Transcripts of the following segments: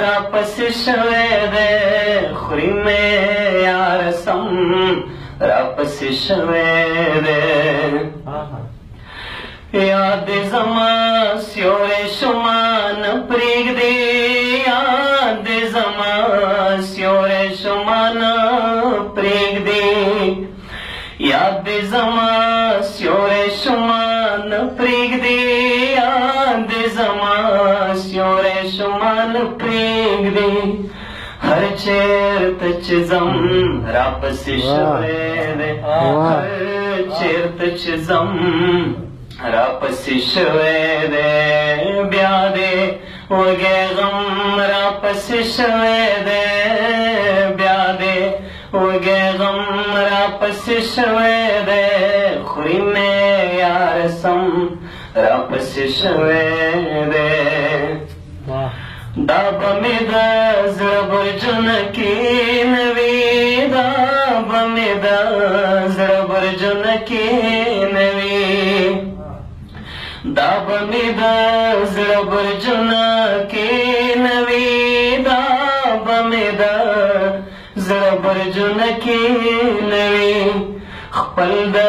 راپسې شوی دی خوري مې یارسم راپسې شوی دی یاد زما سیوری شما نه پرېږدي یاد زما سیوری شما نه پرېږدي یاد زما سیوری شما نه پرېږدي یاد زما سیوری شما نه پرېږدي هر چیرته چې ځم راپسې شوی دی هر چیرته چې ځم راپسې شوی دی بیا دې وږی غم راپسې شوی دی بیا دې وږی غم راپسې شوی دی خوري مې یارسم راپسې شوی دی دا به مې د زړه برجونه کښېنوي دا به مې د زړه برجونه کښېنوي دا به مې د زړه برجونه کښېنوي دا به مې د زړه برجونه کښېنوي خپل د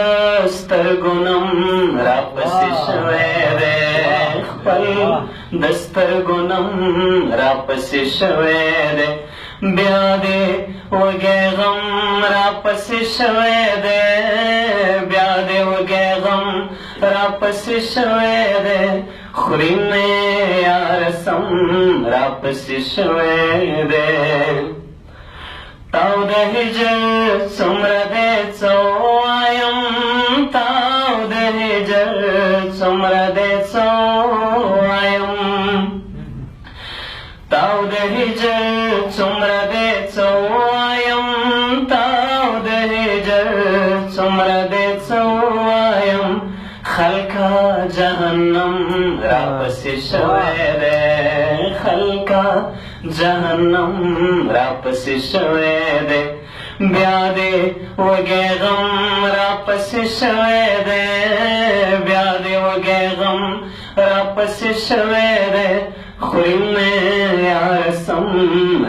سترګو نم راپسې شوی دی خپل د سترګو نم راپسې شوی دی بیا دې وږی غم راپسې شوی دی بیا دې وږی غم راپسې شوی دی خوري مې یارسم راپسې شوی دی تاو د هجر څومره دی څه ووایم تاو د هجر څومره دی څه ووایم تاو د هجر څومره دی څه ووایم تاو د هجر څومره دی څه ووایم خلکا جهنم راپسې شوی دی خلکا جهنم راپسې شوی دی بیا دې وږی غم راپسې شوی دی بیا دې وږی غم راپسې شوی دی خوري مې یارسم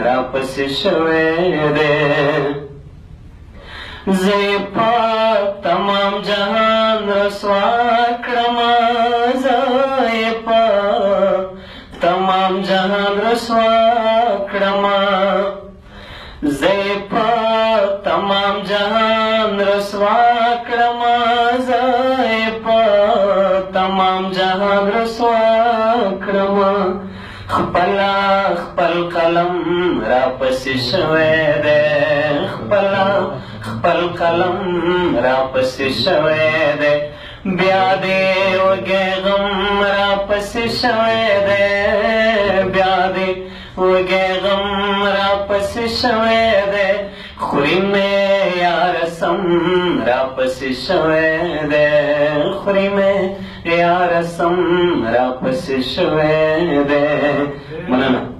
راپسې شوی دی زه یې په تمام جهان رسوا کړمه زه یې په تمام جهان رسوا کړمه زه یې په تمام جهان رسوا کړمه زه یې په تمام جهان رسوا کړمه خپله خپل قلم راپسې شوی دی خپل قلم راپسې شوی دی بیا دې وږی غم راپسې شوی دی بیا دې وږی غم راپسې شوی دی خوري مې یارسم راپسې شوی دی خوري مې یارسم راپسې شوی دی مننه